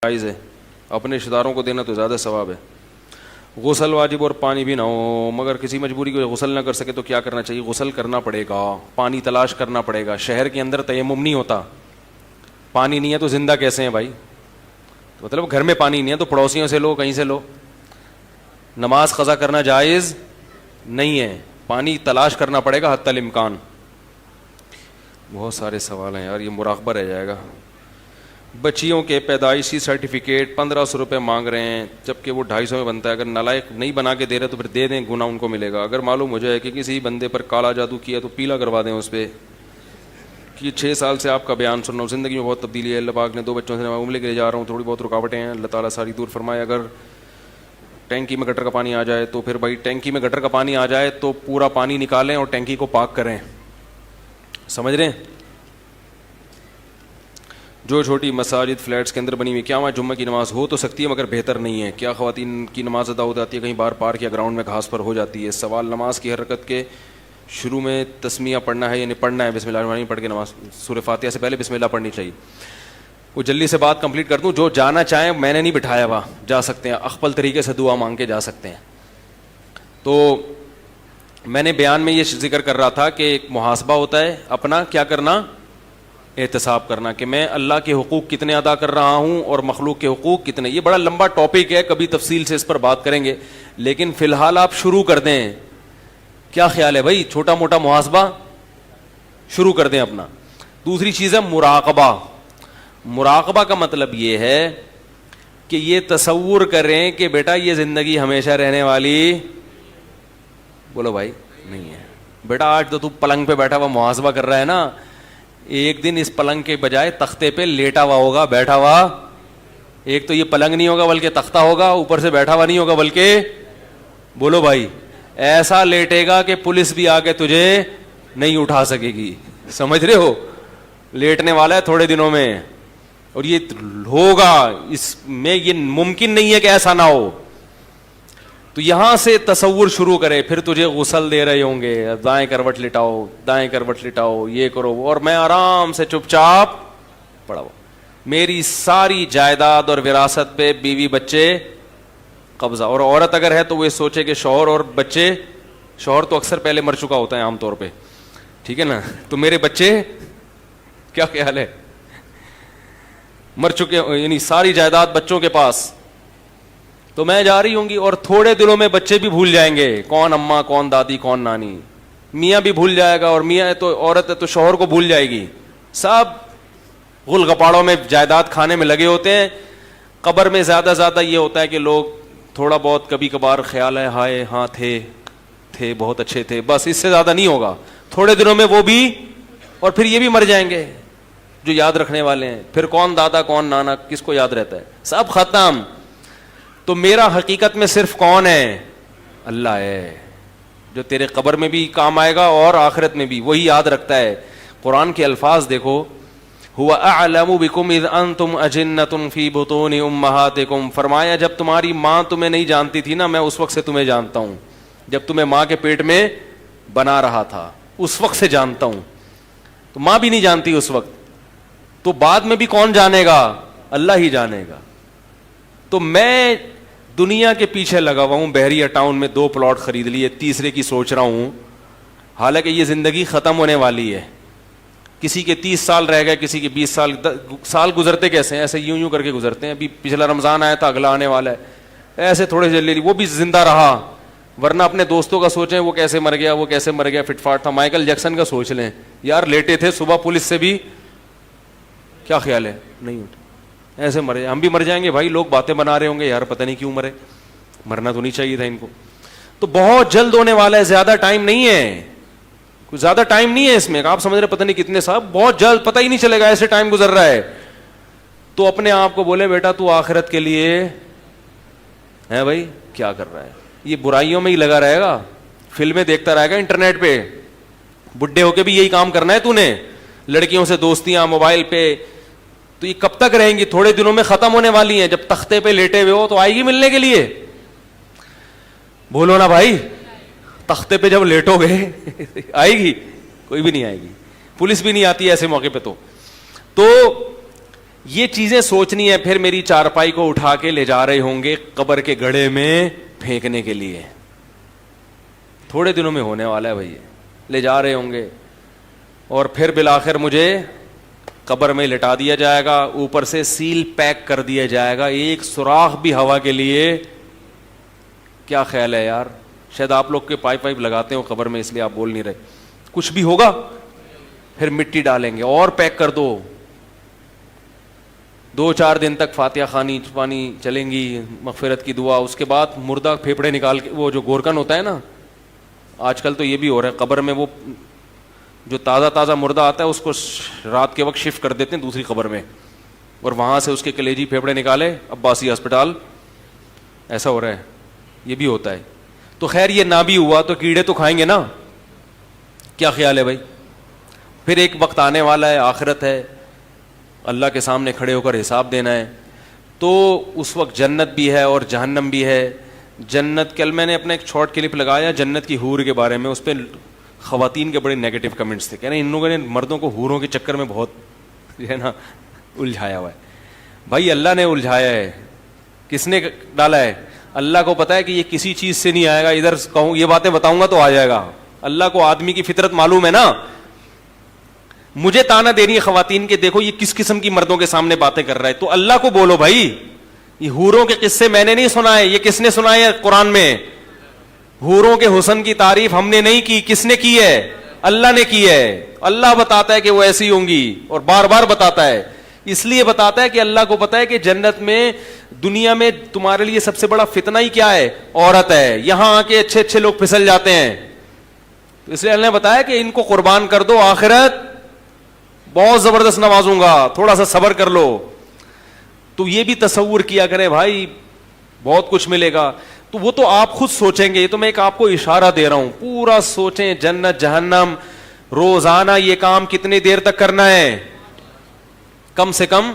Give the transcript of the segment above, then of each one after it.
جائز ہے, اپنے رشتہ داروں کو دینا تو زیادہ ثواب ہے. غسل واجب اور پانی بھی نہ ہو, مگر کسی مجبوری کو غسل نہ کر سکے تو کیا کرنا چاہیے؟ غسل کرنا پڑے گا, پانی تلاش کرنا پڑے گا. شہر کے اندر تیمم نہیں ہوتا, پانی نہیں ہے تو زندہ کیسے ہیں بھائی؟ مطلب گھر میں پانی نہیں ہے تو پڑوسیوں سے لو, کہیں سے لو. نماز قضا کرنا جائز نہیں ہے, پانی تلاش کرنا پڑے گا حتی الامکان. بہت سارے سوال ہیں یار, یہ مراقبہ رہ جائے گا. بچیوں کے پیدائشی سرٹیفکیٹ 1500 روپے مانگ رہے ہیں جبکہ وہ 250 میں بنتا ہے. اگر نالائق نہیں بنا کے دے رہے تو پھر دے دیں, گناہ ان کو ملے گا. اگر معلوم ہو جائے کہ کسی بندے پر کالا جادو کیا تو پیلا کروا دیں اس پہ. کہ 6 سال سے آپ کا بیان سن رہا ہوں, زندگی میں بہت تبدیلی ہے. اللہ پاک نے 2 بچوں سے عمرے کے لیے جا رہا ہوں, تھوڑی بہت رکاوٹیں ہیں, اللہ تعالیٰ ساری دور فرمائے. اگر ٹینکی میں گٹر کا پانی آ جائے تو پھر بھائی ٹینکی میں گٹر کا پانی آ جائے تو پورا پانی نکالیں اور ٹینکی کو پاک کریں. سمجھ رہے ہیں؟ جو چھوٹی مساجد فلیٹس کے اندر بنی ہوئی, کیا وہاں جمعہ کی نماز ہو تو سکتی ہے مگر بہتر نہیں ہے؟ کیا خواتین کی نماز ادا ہو جاتی ہے کہیں بار پارک یا گراؤنڈ میں گھاس پر ہو جاتی ہے؟ سوال, نماز کی حرکت کے شروع میں تسمیہ پڑھنا ہے یعنی پڑھنا ہے بسم اللہ الرحمن الرحیم پڑھ کے نماز, سورہ فاتحہ سے پہلے بسم اللہ پڑھنی چاہیے. وہ جلدی سے بات کمپلیٹ کر دوں, جو جانا چاہیں میں نے نہیں بٹھایا ہوا, جا سکتے ہیں, اخپل طریقے سے دعا مانگ کے جا سکتے ہیں. تو میں نے بیان میں یہ ذکر کر رہا تھا کہ ایک محاسبہ ہوتا ہے اپنا, کیا کرنا, احتساب کرنا کہ میں اللہ کے حقوق کتنے ادا کر رہا ہوں اور مخلوق کے حقوق کتنے. یہ بڑا لمبا ٹاپک ہے, کبھی تفصیل سے اس پر بات کریں گے, لیکن فی الحال آپ شروع کر دیں. کیا خیال ہے بھائی؟ چھوٹا موٹا محاسبہ شروع کر دیں اپنا. دوسری چیز ہے مراقبہ. مراقبہ کا مطلب یہ ہے کہ یہ تصور کریں کہ بیٹا یہ زندگی ہمیشہ رہنے والی, بولو بھائی, نہیں ہے. بیٹا آج تو پلنگ پہ بیٹھا ہوا محاسبہ کر رہا ہے نا, ایک دن اس پلنگ کے بجائے تختے پہ لیٹا ہوا ہوگا, بیٹھا ہوا. ایک تو یہ پلنگ نہیں ہوگا بلکہ تختہ ہوگا, اوپر سے بیٹھا ہوا نہیں ہوگا بلکہ, بولو بھائی, ایسا لیٹے گا کہ پولیس بھی آ کے تجھے نہیں اٹھا سکے گی. سمجھ رہے ہو؟ لیٹنے والا ہے تھوڑے دنوں میں, اور یہ ہوگا, اس میں یہ ممکن نہیں ہے کہ ایسا نہ ہو. تو یہاں سے تصور شروع کرے, پھر تجھے غسل دے رہے ہوں گے, دائیں کروٹ لٹاؤ, دائیں کروٹ لٹاؤ, یہ کرو, اور میں آرام سے چپ چاپ پڑا ہوا, میری ساری جائیداد اور وراثت پہ بیوی بچے قبضہ. اور عورت اگر ہے تو وہ سوچے کہ شوہر اور بچے, شوہر تو اکثر پہلے مر چکا ہوتا ہے عام طور پہ, ٹھیک ہے نا, تو میرے بچے, کیا خیال ہے, مر چکے, یعنی ساری جائیداد بچوں کے پاس. تو میں جا رہی ہوں گی, اور تھوڑے دنوں میں بچے بھی بھول جائیں گے کون اماں, کون دادی, کون نانی. میاں بھی بھول جائے گا, اور میاں ہے تو عورت ہے تو شوہر کو بھول جائے گی. سب غل گپاڑوں میں جائیداد کھانے میں لگے ہوتے ہیں. قبر میں زیادہ یہ ہوتا ہے کہ لوگ تھوڑا بہت کبھی کبھار خیال ہے, ہائے ہاں تھے بہت اچھے تھے, بس اس سے زیادہ نہیں ہوگا. تھوڑے دنوں میں وہ بھی, اور پھر یہ بھی مر جائیں گے جو یاد رکھنے والے ہیں. پھر کون دادا, کون نانا, کس کو یاد رہتا ہے؟ سب ختم. تو میرا حقیقت میں صرف کون ہے؟ اللہ ہے, جو تیرے قبر میں بھی کام آئے گا اور آخرت میں بھی, وہی یاد رکھتا ہے. قرآن کے الفاظ دیکھو, هو اعلم بكم اذ انتم اجنة في بطون امهاتكم, فرمایا جب تمہاری ماں تمہیں نہیں جانتی تھی نا, میں اس وقت سے تمہیں جانتا ہوں. جب تمہیں ماں کے پیٹ میں بنا رہا تھا اس وقت سے جانتا ہوں. تو ماں بھی نہیں جانتی اس وقت, تو بعد میں بھی کون جانے گا؟ اللہ ہی جانے گا. تو میں دنیا کے پیچھے لگا ہوا ہوں, بحریہ ٹاؤن میں 2 پلاٹ خرید لیے, تیسرے کی سوچ رہا ہوں, حالانکہ یہ زندگی ختم ہونے والی ہے. کسی کے 30 سال رہ گئے, کسی کے 20 سال. سال گزرتے کیسے ہیں؟ ایسے یوں کر کے گزرتے ہیں. ابھی پچھلا رمضان آیا تھا, اگلا آنے والا ہے, ایسے تھوڑے سے لے لی, وہ بھی زندہ رہا. ورنہ اپنے دوستوں کا سوچیں, وہ کیسے مر گیا, وہ کیسے مر گیا, فٹ فاٹ تھا. مائیکل جیکسن کا سوچ لیں یار, لیٹے تھے, صبح پولیس سے بھی, کیا خیال ہے, نہیں اٹھے, ایسے مرے. ہم بھی مر جائیں گے بھائی. لوگ باتیں بنا رہے ہوں گے یار پتہ نہیں کیوں مرے, مرنا تو نہیں چاہیے تھا ان کو. تو بہت جلد ہونے والا ہے, زیادہ ٹائم نہیں ہے, کچھ زیادہ ٹائم نہیں ہے اس میں. آپ سمجھ رہے پتہ نہیں کتنے صاحب, بہت جلد, پتہ ہی نہیں چلے گا, ایسے ٹائم گزر رہا ہے. تو اپنے آپ کو بولے بیٹا تو آخرت کے لیے ہے بھائی, کیا کر رہا ہے؟ یہ برائیوں میں ہی لگا رہے گا, فلمیں دیکھتا رہے گا انٹرنیٹ پہ. بڈھے ہو کے بھی یہی کام کرنا ہے تو نے, لڑکیوں سے دوستیاں, موبائل پہ. تو یہ کب تک رہیں گی؟ تھوڑے دنوں میں ختم ہونے والی ہیں. جب تختے پہ لیٹے ہوئے ہو تو آئے گی ملنے کے لیے, بولو نا بھائی. تختے پہ جب لیٹو گے آئے گی؟ کوئی بھی نہیں آئے گی, پولیس بھی نہیں آتی ایسے موقع پہ. تو یہ چیزیں سوچنی ہے. پھر میری چارپائی کو اٹھا کے لے جا رہے ہوں گے قبر کے گڑھے میں پھینکنے کے لیے. تھوڑے دنوں میں ہونے والا ہے بھائی, لے جا رہے ہوں گے اور پھر بالآخر مجھے قبر میں لٹا دیا جائے گا, اوپر سے سیل پیک کر دیا جائے گا, ایک سوراخ بھی ہوا کے لیے. کیا خیال ہے یار؟ شاید آپ لوگ کے پائپ لگاتے ہو قبر میں, اس لیے آپ بول نہیں رہے. کچھ بھی ہوگا پھر مٹی ڈالیں گے اور پیک کر دو. 2-4 دن تک فاتحہ خوانی پانی چلیں گی, مغفرت کی دعا. اس کے بعد مردہ پھیپڑے نکال کے, وہ جو گورکن ہوتا ہے نا, آج کل تو یہ بھی ہو رہا ہے قبر میں, وہ جو تازہ مردہ آتا ہے اس کو رات کے وقت شفٹ کر دیتے ہیں دوسری قبر میں, اور وہاں سے اس کے کلیجی پھیپڑے نکالے عباسی ہسپتال. ایسا ہو رہا ہے, یہ بھی ہوتا ہے. تو خیر یہ نہ بھی ہوا تو کیڑے تو کھائیں گے نا. کیا خیال ہے بھائی؟ پھر ایک وقت آنے والا ہے, آخرت ہے, اللہ کے سامنے کھڑے ہو کر حساب دینا ہے. تو اس وقت جنت بھی ہے اور جہنم بھی ہے. جنت, کل میں نے اپنا ایک شارٹ کلپ لگایا جنت کی حور کے بارے میں, اس پہ خواتین کے بڑے نیگیٹو کمنٹس تھے. کہہ رہے ہیں ان لوگوں نے مردوں کو حوروں کے چکر میں بہت جو ہے نا الجھایا ہوا ہے. بھائی اللہ نے الجھایا ہے, کس نے ڈالا ہے؟ اللہ کو پتا ہے کہ یہ کسی چیز سے نہیں آئے گا. ادھر کہوں یہ باتیں بتاؤں گا تو آ جائے گا. اللہ کو آدمی کی فطرت معلوم ہے نا. مجھے تانا دے رہی ہے خواتین کے, دیکھو یہ کس قسم کی مردوں کے سامنے باتیں کر رہا ہے. تو اللہ کو بولو بھائی, یہ حوروں کے قصے میں نے نہیں سنائے, یہ کس نے سنائے ہے قرآن میں؟ حوروں کے حسن کی تعریف ہم نے نہیں کی, کس نے کی ہے؟ اللہ نے کی ہے. اللہ بتاتا ہے کہ وہ ایسی ہوں گی اور بار بار بتاتا ہے. اس لیے بتاتا ہے کہ اللہ کو پتا ہے کہ جنت میں, دنیا میں تمہارے لیے سب سے بڑا فتنہ ہی کیا ہے؟ عورت ہے. یہاں آ کے اچھے لوگ پھسل جاتے ہیں. تو اس لیے اللہ نے بتایا کہ ان کو قربان کر دو, آخرت بہت زبردست نوازوں گا, تھوڑا سا صبر کر لو. تو یہ بھی تصور کیا کریں بھائی, بہت کچھ ملے گا. تو وہ تو آپ خود سوچیں گے, یہ تو میں ایک آپ کو اشارہ دے رہا ہوں. پورا سوچیں جنت جہنم. روزانہ یہ کام کتنی دیر تک کرنا ہے؟ کم سے کم.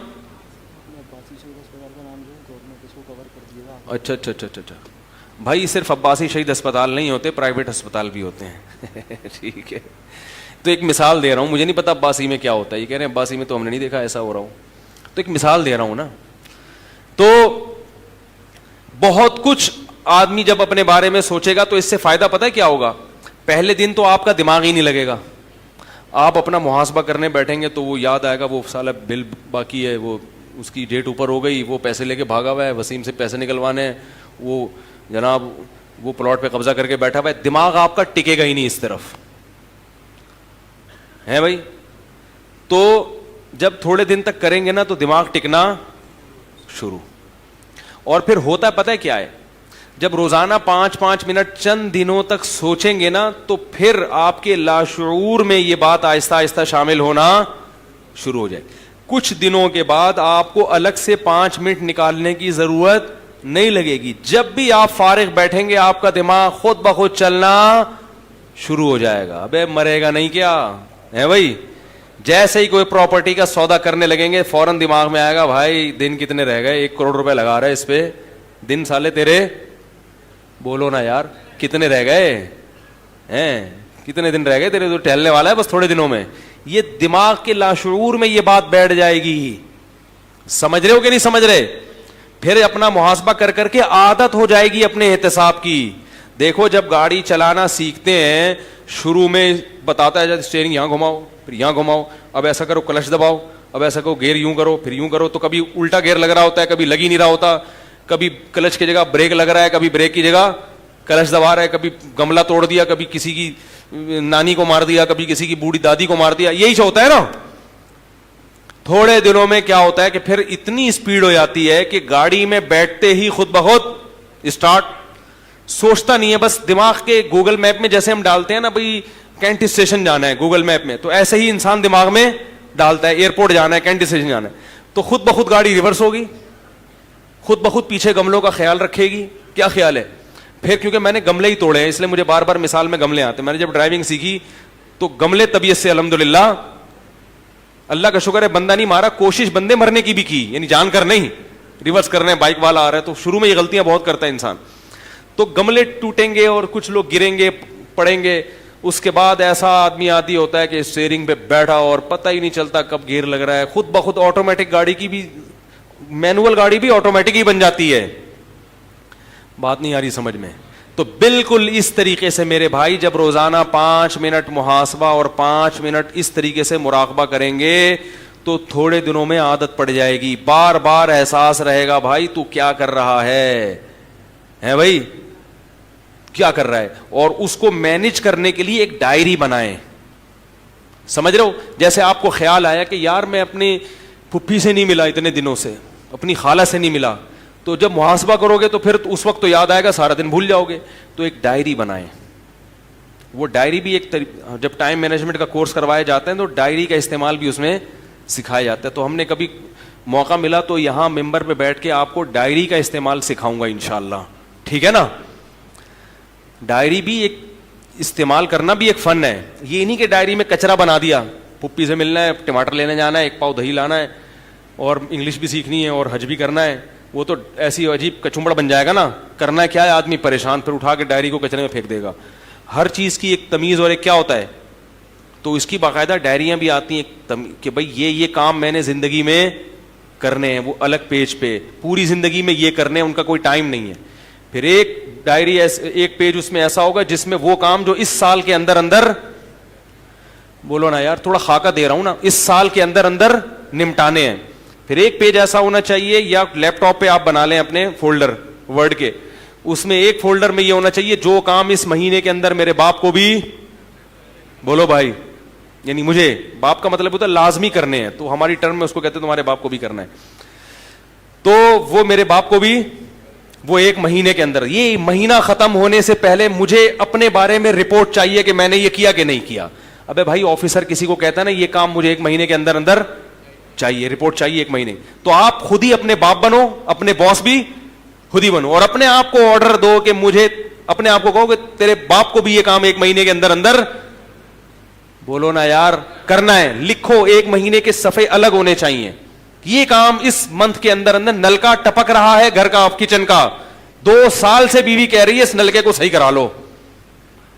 اچھا بھائی, صرف عباسی شہید اسپتال نہیں ہوتے, پرائیویٹ اسپتال بھی ہوتے ہیں. ٹھیک ہے, تو ایک مثال دے رہا ہوں. مجھے نہیں پتا عباسی میں کیا ہوتا ہے, یہ کہہ رہے ہیں عباسی میں تو ہم نے نہیں دیکھا, ایسا ہو رہا ہوں. تو ایک مثال دے رہا ہوں نا. تو بہت کچھ آدمی جب اپنے بارے میں سوچے گا تو اس سے فائدہ پتہ ہے کیا ہوگا؟ پہلے دن تو آپ کا دماغ ہی نہیں لگے گا. آپ اپنا محاسبہ کرنے بیٹھیں گے تو وہ یاد آئے گا, وہ سالہ بل باقی ہے, وہ اس کی ڈیٹ اوپر ہو گئی, وہ پیسے لے کے بھاگا ہوا ہے, وسیم سے پیسے نکلوانے ہیں, وہ جناب وہ پلاٹ پہ قبضہ کر کے بیٹھا ہوا ہے. دماغ آپ کا ٹکے گا ہی نہیں اس طرف, ہے بھائی. تو جب تھوڑے دن تک کریں گے نا تو دماغ ٹکنا شروع. اور پھر ہوتا پتہ ہے کیا ہے؟ جب روزانہ 5 منٹ چند دنوں تک سوچیں گے نا تو پھر آپ کے لاشعور میں یہ بات آہستہ آہستہ شامل ہونا شروع ہو جائے. کچھ دنوں کے بعد آپ کو الگ سے 5 منٹ نکالنے کی ضرورت نہیں لگے گی. جب بھی آپ فارغ بیٹھیں گے آپ کا دماغ خود بخود چلنا شروع ہو جائے گا. ابے مرے گا نہیں کیا ہے بھائی؟ جیسے ہی کوئی پراپرٹی کا سودا کرنے لگیں گے فوراً دماغ میں آئے گا, بھائی دن کتنے رہ گئے, 1 کروڑ روپے لگا رہا ہے اس پہ, دن سالے تیرے بولو نا یار کتنے رہ گئے ہیں, کتنے دن رہ گئے تیرے, تو ٹہلنے والا ہے بس تھوڑے دنوں میں. یہ دماغ کے لاشعور میں یہ بات بیٹھ جائے گی. سمجھ رہے ہو کہ نہیں سمجھ رہے؟ پھر اپنا محاسبہ کر کر کے عادت ہو جائے گی اپنے احتساب کی. دیکھو جب گاڑی چلانا سیکھتے ہیں شروع میں بتاتا ہے جب اسٹیئرنگ یہاں گھماؤ پھر یہاں گھماؤ, اب ایسا کرو کلچ دباؤ, اب ایسا کرو گیئر یوں کرو پھر یوں کرو, تو کبھی الٹا گیئر لگ رہا ہوتا ہے, کبھی لگ ہی نہیں رہا ہوتا, کبھی کلچ کی جگہ بریک لگ رہا ہے, کبھی بریک کی جگہ کلچ دبا رہا ہے, کبھی گملہ توڑ دیا, کبھی کسی کی نانی کو مار دیا, کبھی کسی کی بوڑھی دادی کو مار دیا. یہی ہوتا ہے نا. تھوڑے دنوں میں کیا ہوتا ہے کہ پھر اتنی اسپیڈ ہو جاتی ہے کہ گاڑی میں بیٹھتے ہی خود بخود اسٹارٹ, سوچتا نہیں ہے, بس دماغ کے گوگل میپ میں جیسے ہم ڈالتے ہیں نا بھائی کینٹ اسٹیشن جانا ہے گوگل میپ میں, تو ایسے ہی انسان دماغ میں ڈالتا ہے ایئرپورٹ جانا ہے, کینٹ اسٹیشن جانا ہے, تو خود بخود گاڑی ریورس ہوگی, خود بخود پیچھے گملوں کا خیال رکھے گی. کیا خیال ہے؟ پھر کیونکہ میں نے گملے ہی توڑے ہیں اس لیے مجھے بار بار مثال میں گملے آتے ہیں. میں نے جب ڈرائیونگ سیکھی تو گملے طبیعت سے الحمدللہ اللہ کا شکر ہے بندہ نہیں مارا, کوشش بندے مرنے کی بھی کی, یعنی جان کر نہیں, ریورس کرنے بائک والا آ رہا ہے تو شروع میں یہ غلطیاں بہت کرتا ہے انسان. تو گملے ٹوٹیں گے اور کچھ لوگ گریں گے پڑیں گے, اس کے بعد ایسا آدمی عادی ہوتا ہے کہ اسٹیئرنگ پہ بیٹھا اور پتہ ہی نہیں چلتا کب گیئر لگ رہا ہے. خود بخود آٹومیٹک گاڑی کی بھی, مینوئل گاڑی بھی آٹومیٹک ہی بن جاتی ہے. بات نہیں آ رہی سمجھ میں؟ تو بالکل اس طریقے سے میرے بھائی, جب روزانہ 5 منٹ محاسبہ اور 5 منٹ اس طریقے سے مراقبہ کریں گے تو تھوڑے دنوں میں عادت پڑ جائے گی. بار بار احساس رہے گا بھائی تو کیا کر رہا ہے بھائی, کیا کر رہا ہے. اور اس کو مینج کرنے کے لیے ایک ڈائری بنائیں. سمجھ رہے ہو؟ جیسے آپ کو خیال آیا کہ یار میں اپنی پھپھی سے نہیں ملا اتنے دنوں سے, اپنی خالہ سے نہیں ملا, تو جب محاسبہ کرو گے تو پھر اس وقت تو یاد آئے گا, سارا دن بھول جاؤ گے. تو ایک ڈائری بنائیں. وہ ڈائری بھی ایک جب ٹائم مینجمنٹ کا کورس کروائے جاتے ہیں تو ڈائری کا استعمال بھی اس میں سکھایا جاتا ہے. تو ہم نے کبھی موقع ملا تو یہاں ممبر پہ بیٹھ کے آپ کو ڈائری کا استعمال سکھاؤں گا انشاءاللہ, ٹھیک ہے نا. ڈائری بھی ایک استعمال کرنا بھی ایک فن ہے. یہ نہیں کہ ڈائری میں کچرا بنا دیا, پھپھی سے ملنا ہے, ٹماٹر لینے جانا ہے, 1 پاؤ دہی لانا ہے, اور انگلش بھی سیکھنی ہے اور حج بھی کرنا ہے. وہ تو ایسی عجیب کچمبڑ بن جائے گا نا. کرنا کیا ہے, آدمی پریشان, پھر اٹھا کے ڈائری کو کچرے میں پھینک دے گا. ہر چیز کی ایک تمیز اور ایک کیا ہوتا ہے, تو اس کی باقاعدہ ڈائریاں بھی آتی ہیں کہ بھائی یہ کام میں نے زندگی میں کرنے ہیں, وہ الگ پیج پہ. پوری زندگی میں یہ کرنے ہیں, ان کا کوئی ٹائم نہیں ہے. پھر ایک ڈائری ایک پیج اس میں ایسا ہوگا جس میں وہ کام جو اس سال کے اندر اندر, بولو نا یار, تھوڑا خاکہ دے رہا ہوں نا, اس سال کے اندر اندر نمٹانے ہیں. پھر ایک پیج ایسا ہونا چاہیے, یا لیپ ٹاپ پہ آپ بنا لیں اپنے فولڈر ورڈ کے, اس میں ایک فولڈر میں یہ ہونا چاہیے جو کام اس مہینے کے اندر میرے باپ کو بھی, بولو بھائی, یعنی مجھے, باپ کا مطلب ہوتا ہے لازمی کرنے ہیں, تو ہماری ٹرم میں اس کو کہتے ہیں تمہارے باپ کو بھی کرنا ہے, تو وہ میرے باپ کو بھی, وہ 1 مہینے کے اندر. یہ مہینہ ختم ہونے سے پہلے مجھے اپنے بارے میں رپورٹ چاہیے کہ میں نے یہ کیا کہ نہیں کیا. ابے بھائی آفیسر کسی کو کہتا ہے نا یہ کام مجھے 1 مہینے کے اندر اندر چاہیے, رپورٹ چاہیے 1 مہینے, تو آپ خود ہی اپنے باپ بنو, اپنے باس بھی خود ہی بنو, اور اپنے آپ کو آرڈر دو کہ مجھے, اپنے آپ کو کہو کہ تیرے باپ کو بھی یہ کام 1 مہینے کے اندر اندر, بولو نا یار, کرنا ہے. لکھو 1 مہینے کے صفحے الگ ہونے چاہیے. یہ کام اس منتھ کے اندر اندر, نل کا ٹپک رہا ہے گھر کا, کچن کا, 2 سال سے بیوی کہہ رہی ہے اس نلکے کو صحیح کرا لو,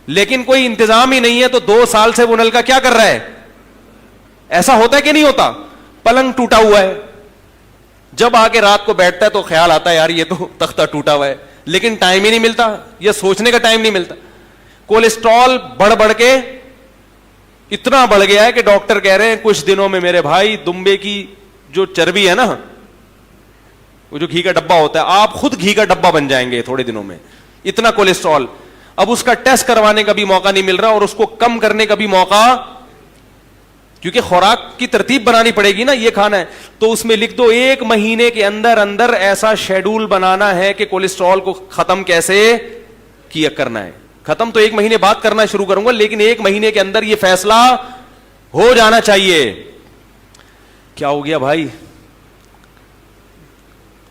لیکن کوئی انتظام ہی نہیں ہے, تو 2 سال سے وہ نل کا کیا کر رہا ہے. ایسا ہوتا ہے کہ نہیں ہوتا؟ پلنگ ٹوٹا ہوا ہے, جب آ کے رات کو بیٹھتا ہے تو خیال آتا ہے یار یہ تو تختہ ٹوٹا ہوا ہے, لیکن ٹائم ہی نہیں ملتا, یہ سوچنے کا ٹائم نہیں ملتا. کولیسٹرول بڑھ کے اتنا بڑھ گیا ہے کہ ڈاکٹر کہہ رہے ہیں کچھ دنوں میں میرے بھائی دمبے کی جو چربی ہے نا, وہ جو گھی کا ڈبہ ہوتا ہے, آپ خود گھی کا ڈبہ بن جائیں گے تھوڑے دنوں میں, اتنا کولیسٹرول. اب اس کا ٹیسٹ کروانے کا بھی موقع نہیں مل رہا, اور اس کو کم کرنے کا بھی موقع, کیونکہ خوراک کی ترتیب بنانی پڑے گی نا, یہ کھانا ہے, تو اس میں لکھ دو 1 مہینے کے اندر اندر ایسا شیڈول بنانا ہے کہ کولیسٹرول کو ختم کیسے کیا کرنا ہے. ختم تو 1 مہینے بعد کرنا شروع کروں گا, لیکن 1 مہینے کے اندر یہ فیصلہ ہو جانا چاہیے. کیا ہو گیا بھائی,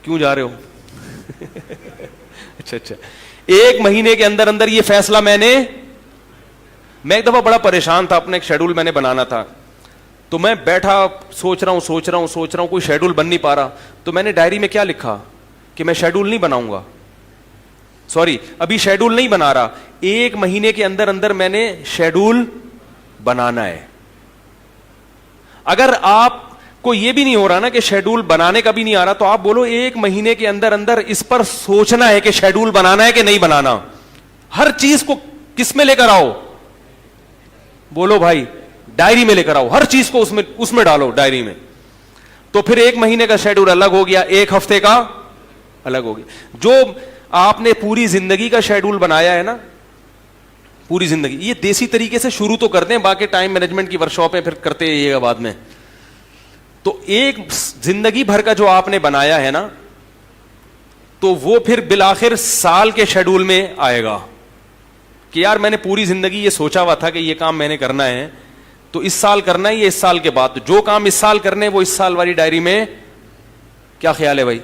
کیوں جا رہے ہو؟ اچھا 1 مہینے کے اندر اندر یہ فیصلہ میں ایک دفعہ بڑا پریشان تھا, اپنا ایک شیڈول میں نے بنانا تھا, تو میں بیٹھا سوچ رہا ہوں کوئی شیڈول بن نہیں پا رہا. تو میں نے ڈائری میں کیا لکھا کہ میں شیڈول نہیں بناؤں گا, ابھی شیڈول نہیں بنا رہا, 1 مہینے کے اندر اندر میں نے شیڈول بنانا ہے. اگر آپ کو یہ بھی نہیں ہو رہا نا کہ شیڈول بنانے کا بھی نہیں آ رہا, تو آپ بولو 1 مہینے کے اندر اندر اس پر سوچنا ہے کہ شیڈول بنانا ہے کہ نہیں بنانا. ہر چیز کو کس میں لے کر آؤ, بولو بھائی, ڈائری میں لے کر آؤ, ہر چیز کو اس میں ڈالو ڈائری میں. تو پھر 1 مہینے کا شیڈول الگ ہو گیا, 1 ہفتے کا الگ ہو گیا. جو آپ نے پوری زندگی کا شیڈول بنایا ہے نا, پوری زندگی, یہ دیسی طریقے سے شروع تو کرتے ہیں, باقی ٹائم مینجمنٹ کی ورکشاپ ہے پھر کرتے رہیے گا بعد میں. تو ایک زندگی بھر کا جو آپ نے بنایا ہے نا, تو وہ پھر بالآخر سال کے شیڈول میں آئے گا کہ یار میں نے پوری زندگی یہ سوچا ہوا تھا کہ یہ کام میں نے کرنا ہے, تو اس سال کرنا ہے, یہ اس سال کے بعد جو کام اس سال کرنے وہ اس سال والی ڈائری میں, کیا خیال ہے بھائی,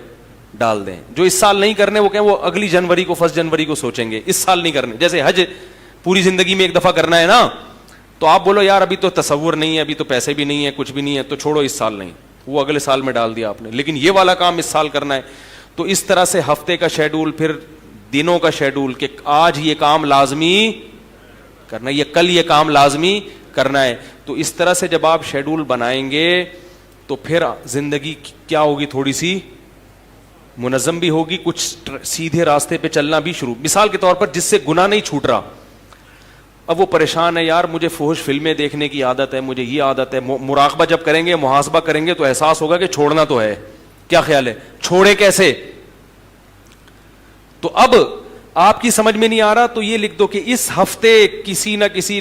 ڈال دیں. جو اس سال نہیں کرنے وہ کہیں وہ اگلی جنوری کو, 1 جنوری کو سوچیں گے, اس سال نہیں کرنے. جیسے حج پوری زندگی میں 1 دفعہ کرنا ہے نا, تو آپ بولو یار ابھی تو تصور نہیں ہے, ابھی تو پیسے بھی نہیں ہے, کچھ بھی نہیں ہے, تو چھوڑو اس سال نہیں, وہ اگلے سال میں ڈال دیا آپ نے, لیکن یہ والا کام اس سال کرنا ہے. تو اس طرح سے ہفتے کا شیڈول, پھر دنوں کا شیڈول کہ آج یہ کام لازمی کرنا ہے, یہ کل یہ کام لازمی کرنا ہے. تو اس طرح سے جب آپ شیڈول بنائیں گے تو پھر زندگی کیا ہوگی, تھوڑی سی منظم بھی ہوگی, کچھ سیدھے راستے پہ چلنا بھی شروع. مثال کے طور پر جس سے گناہ نہیں چھوٹ رہا, اب وہ پریشان ہے, یار مجھے فحش فلمیں دیکھنے کی عادت ہے, مجھے یہ عادت ہے. مراقبہ جب کریں گے, محاسبہ کریں گے تو احساس ہوگا کہ چھوڑنا تو ہے. کیا خیال ہے, چھوڑے کیسے؟ تو اب آپ کی سمجھ میں نہیں آ رہا تو یہ لکھ دو کہ اس ہفتے کسی نہ کسی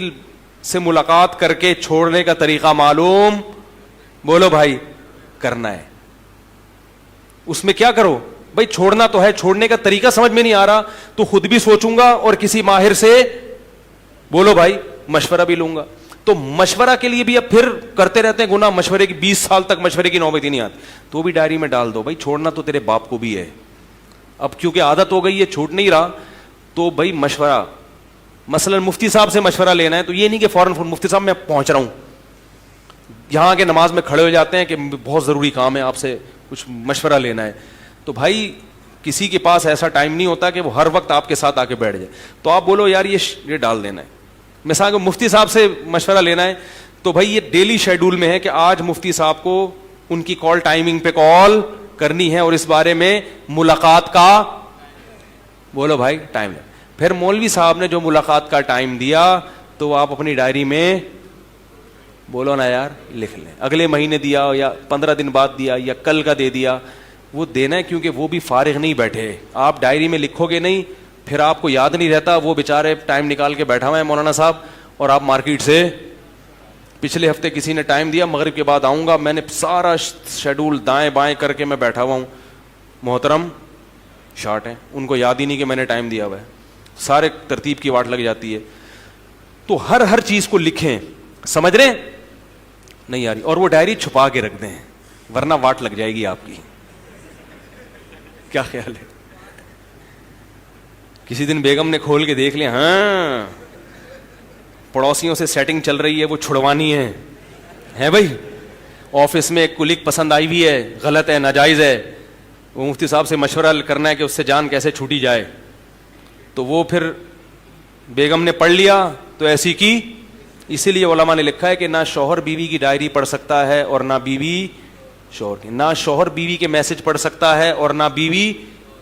سے ملاقات کر کے چھوڑنے کا طریقہ معلوم, بولو بھائی, کرنا ہے. اس میں کیا کرو بھائی, چھوڑنا تو ہے, چھوڑنے کا طریقہ سمجھ میں نہیں آ رہا تو خود بھی سوچوں گا اور کسی ماہر سے, بولو بھائی, مشورہ بھی لوں گا. تو مشورہ کے لیے بھی اب پھر کرتے رہتے ہیں گناہ, مشورے کی 20 سال تک مشورے کی نوبت ہی نہیں آتی, تو بھی ڈائری میں ڈال دو بھائی چھوڑنا تو تیرے باپ کو بھی ہے. اب کیونکہ عادت ہو گئی ہے, چھوٹ نہیں رہا, تو بھائی مشورہ, مثلا مفتی صاحب سے مشورہ لینا ہے تو یہ نہیں کہ فوراً مفتی صاحب میں پہنچ رہا ہوں, یہاں کے نماز میں کھڑے ہو جاتے ہیں کہ بہت ضروری کام ہے, آپ سے کچھ مشورہ لینا ہے. تو بھائی کسی کے پاس ایسا ٹائم نہیں ہوتا کہ وہ ہر وقت آپ کے ساتھ آ کے بیٹھ جائے. تو آپ بولو یار یہ ڈال دینا ہے. مثال کو مفتی صاحب سے مشورہ لینا ہے تو بھائی یہ ڈیلی شیڈول میں ہے کہ آج مفتی صاحب کو ان کی کال ٹائمنگ پہ کال کرنی ہے اور اس بارے میں ملاقات کا, بولو بھائی, ٹائم ہے. پھر مولوی صاحب نے جو ملاقات کا ٹائم دیا تو آپ اپنی ڈائری میں, بولو نا یار, لکھ لیں. اگلے مہینے دیا یا 15 دن بعد دیا یا کل کا دے دیا, وہ دینا ہے کیونکہ وہ بھی فارغ نہیں بیٹھے. آپ ڈائری میں لکھو گے نہیں, پھر آپ کو یاد نہیں رہتا, وہ بیچارے ٹائم نکال کے بیٹھا ہوا ہے مولانا صاحب, اور آپ مارکیٹ سے پچھلے ہفتے کسی نے ٹائم دیا مغرب کے بعد آؤں گا, میں نے سارا شیڈول دائیں بائیں کر کے میں بیٹھا ہوا ہوں, محترم شارٹ ہیں, ان کو یاد ہی نہیں کہ میں نے ٹائم دیا ہوا ہے, سارے ترتیب کی واٹ لگ جاتی ہے. تو ہر چیز کو لکھیں, سمجھ رہے ہیں نہیں یاری, اور وہ ڈائری چھپا کے رکھ دیں ورنہ واٹ لگ جائے گی آپ کی. کیا خیال ہے؟ کسی دن بیگم نے کھول کے دیکھ لیا, ہاں پڑوسیوں سے سیٹنگ چل رہی ہے, وہ چھڑوانی ہے بھائی, آفس میں ایک کلیگ پسند آئی ہوئی ہے, غلط ہے, ناجائز ہے, وہ مفتی صاحب سے مشورہ کرنا ہے کہ اس سے جان کیسے چھوٹی جائے. تو وہ پھر بیگم نے پڑھ لیا تو ایسی کی. اسی لیے علماء نے لکھا ہے کہ نہ شوہر بیوی کی ڈائری پڑھ سکتا ہے اور نہ بیوی شوہر کی, نہ شوہر بیوی کے میسج پڑھ سکتا ہے اور نہ بیوی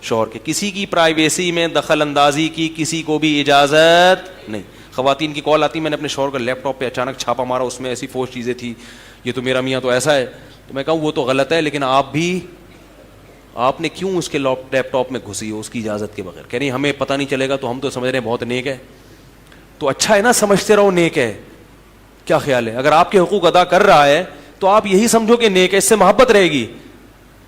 شوہر کے. کسی کی پرائیویسی میں دخل اندازی کی کسی کو بھی اجازت نہیں. خواتین کی کال آتی, میں نے اپنے شوہر کا لیپ ٹاپ پہ اچانک چھاپا مارا, اس میں ایسی فوش چیزیں تھی, یہ تو میرا میاں تو ایسا ہے. تو میں کہوں وہ تو غلط ہے, لیکن آپ نے کیوں اس کے لیپ ٹاپ میں گھسی ہو اس کی اجازت کے بغیر؟ کہہ رہی ہمیں پتہ نہیں چلے گا تو ہم تو سمجھ رہے ہیں بہت نیک ہے. تو اچھا ہے نا, سمجھتے رہو نیک ہے. کیا خیال ہے؟ اگر آپ کے حقوق ادا کر رہا ہے تو آپ یہی سمجھو کہ نیک ہے, اس سے محبت رہے گی.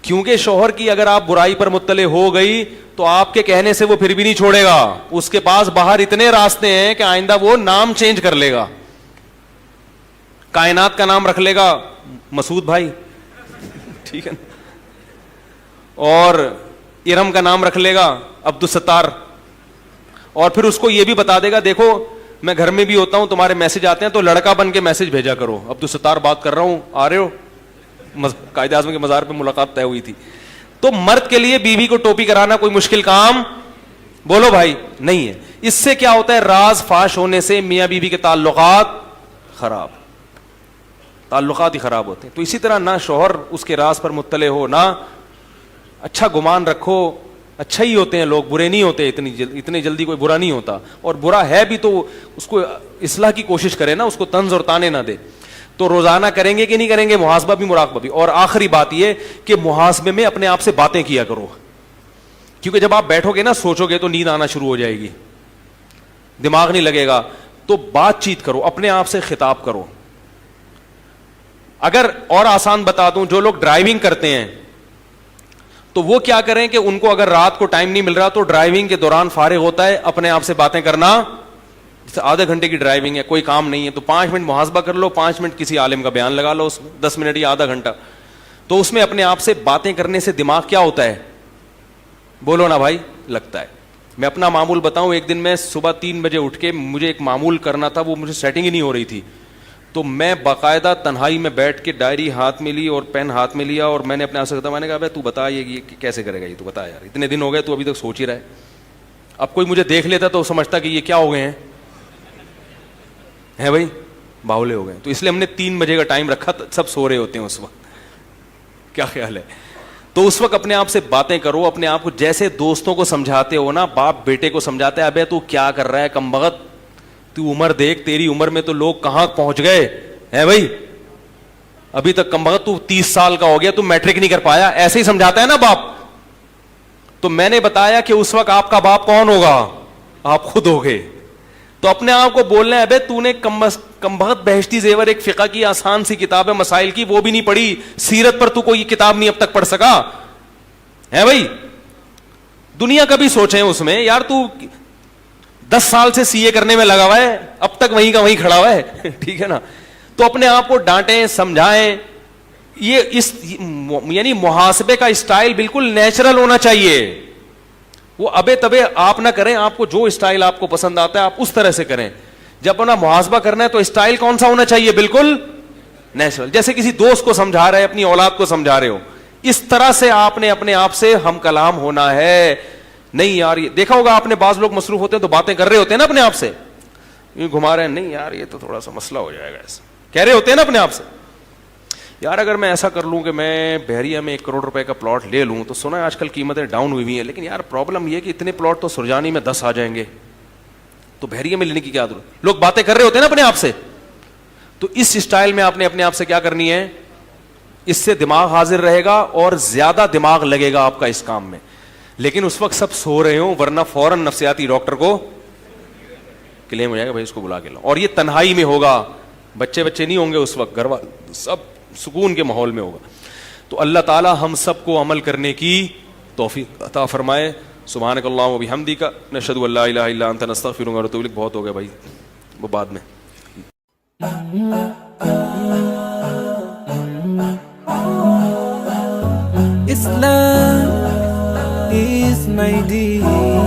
کیونکہ شوہر کی اگر آپ برائی پر مطلع ہو گئی تو آپ کے کہنے سے وہ پھر بھی نہیں چھوڑے گا. اس کے پاس باہر اتنے راستے ہیں کہ آئندہ وہ نام چینج کر لے گا, کائنات کا نام رکھ لے گا مسعود بھائی, ٹھیک ہے نا, اور ارم کا نام رکھ لے گا عبدالستار, اور پھر اس کو یہ بھی بتا دے گا دیکھو میں گھر میں بھی ہوتا ہوں, تمہارے میسج آتے ہیں تو لڑکا بن کے میسج بھیجا کرو, عبدالستار بات کر رہا ہوں, آ رہے ہو؟ قائد اعظم کے مزار پہ ملاقات طے ہوئی تھی. تو مرد کے لیے بیوی کو ٹوپی کرانا کوئی مشکل کام, بولو بھائی, نہیں ہے. اس سے کیا ہوتا ہے, راز فاش ہونے سے میاں بیوی کے تعلقات ہی خراب ہوتے ہیں. تو اسی طرح نہ شوہر اس کے راز پر مطلع ہو, نہ اچھا گمان رکھو, اچھا ہی ہوتے ہیں لوگ, برے نہیں ہوتے, اتنی جلدی کوئی برا نہیں ہوتا, اور برا ہے بھی تو اس کو اصلاح کی کوشش کرے نا, اس کو طنز اور تانے نہ دے. تو روزانہ کریں گے کہ نہیں کریں گے, محاسبہ بھی مراقبہ بھی. اور آخری بات یہ کہ محاسبے میں اپنے آپ سے باتیں کیا کرو, کیونکہ جب آپ بیٹھو گے نا سوچو گے تو نیند آنا شروع ہو جائے گی, دماغ نہیں لگے گا. تو بات چیت کرو, اپنے آپ سے خطاب کرو. اگر اور آسان بتا دوں, جو لوگ ڈرائیونگ کرتے ہیں تو وہ کیا کریں کہ ان کو اگر رات کو ٹائم نہیں مل رہا تو ڈرائیونگ کے دوران فارغ ہوتا ہے اپنے آپ سے باتیں کرنا. جیسے آدھے گھنٹے کی ڈرائیونگ ہے, کوئی کام نہیں ہے, تو 5 منٹ محاسبہ کر لو, 5 منٹ کسی عالم کا بیان لگا لو, 10 منٹ یا آدھا گھنٹہ. تو اس میں اپنے آپ سے باتیں کرنے سے دماغ کیا ہوتا ہے, بولو نا بھائی, لگتا ہے. میں اپنا معمول بتاؤں, ایک دن میں صبح 3 بجے اٹھ کے مجھے ایک معمول کرنا تھا, وہ مجھے سیٹنگ ہی نہیں ہو رہی تھی. تو میں باقاعدہ تنہائی میں بیٹھ کے ڈائری ہاتھ میں لی اور پین ہاتھ میں لیا, اور میں نے اپنے آپ سے کہا, میں نے کہا تو بتا یہ کیسے کرے گا, یہ تو بتا یار, اتنے دن ہو گئے تو ابھی تک سوچ ہی رہا ہے. اب کوئی مجھے دیکھ لیتا تو سمجھتا کہ یہ کیا ہو گئے ہیں, ہے بھائی, باولے ہو گئے. تو اس لیے ہم نے 3 بجے کا ٹائم رکھا, سب سو رہے ہوتے ہیں اس وقت. کیا خیال ہے؟ تو اس وقت اپنے آپ سے باتیں کرو, اپنے آپ کو جیسے دوستوں کو سمجھاتے ہو نا, باپ بیٹے کو سمجھاتا ہے, ابے تو کیا کر رہا ہے کمبخت, تو عمر دیکھ, تیری عمر میں تو لوگ کہاں پہنچ گئے ہیں بھائی, ابھی تک کمبخت تو 30 سال کا ہو گیا, تو میٹرک نہیں کر پایا, ایسے ہی سمجھاتا ہے نا باپ. تو میں نے بتایا کہ اس وقت آپ کا باپ کون ہوگا, آپ خود ہوگے. تو اپنے آپ کو بولنا ہے, ابے تو نے کمبخت بہشتی زیور ایک فقہ کی آسان سی کتاب ہے مسائل کی, وہ بھی نہیں پڑھی, سیرت پر تو کوئی کتاب نہیں اب تک پڑھ سکا ہے بھائی. دنیا کا بھی سوچیں اس میں, یار تو 10 سال سے سی اے کرنے میں لگا ہوا ہے, اب تک وہیں کا وہیں کھڑا ہوا ہے. ٹھیک ہے نا. تو اپنے آپ کو ڈانٹیں, سمجھائیں. یہ اس یعنی محاسبے کا اسٹائل بالکل نیچرل ہونا چاہیے, وہ ابے تبے آپ نہ کریں. آپ کو جو اسٹائل آپ کو پسند آتا ہے آپ اس طرح سے کریں. جب اپنا محاسبہ کرنا ہے تو اسٹائل کون سا ہونا چاہیے, بالکل نیچرل, جیسے کسی دوست کو سمجھا رہے, اپنی اولاد کو سمجھا رہے ہو, اس طرح سے آپ نے اپنے آپ سے ہم کلام ہونا ہے. نہیں یار, یہ دیکھا ہوگا آپ نے, بعض لوگ مصروف ہوتے ہیں تو باتیں کر رہے ہوتے ہیں نا اپنے آپ سے, یہ گھما رہے ہیں, نہیں یار یہ تو تھوڑا سا مسئلہ ہو جائے گا, ایسا کہہ رہے ہوتے ہیں نا اپنے آپ سے. یار اگر میں ایسا کر لوں کہ میں بحریہ میں 1 کروڑ روپے کا پلاٹ لے لوں, تو سنا ہے آج کل قیمتیں ڈاؤن ہوئی ہیں, لیکن یار پرابلم یہ کہ اتنے پلاٹ تو سرجانی میں 10 آ جائیں گے, تو بحریہ میں لینے کی کیا ضرورت. لوگ باتیں کر رہے ہوتے ہیں نا اپنے آپ سے. تو اس اسٹائل میں آپ نے اپنے آپ سے کیا کرنی ہے, اس سے دماغ حاضر رہے گا اور زیادہ دماغ لگے گا آپ کا اس کام میں. لیکن اس وقت سب سو رہے ہوں, ورنہ فوراً نفسیاتی ڈاکٹر کو کلیم ہو جائے گا, بھائی اس کو بلا کے لاؤ. اور یہ تنہائی میں ہوگا, بچے نہیں ہوں گے اس وقت, گھر والے سب سکون کے ماحول میں ہوگا. تو اللہ تعالی ہم سب کو عمل کرنے کی توفیق عطا فرمائے. سبحانک اللہم و بحمدک, نشہد ان لا الہ الا انت, نستغفرک و نتوب الیک. بہت ہو گیا بھائی, وہ بعد میں. Islam is my deen.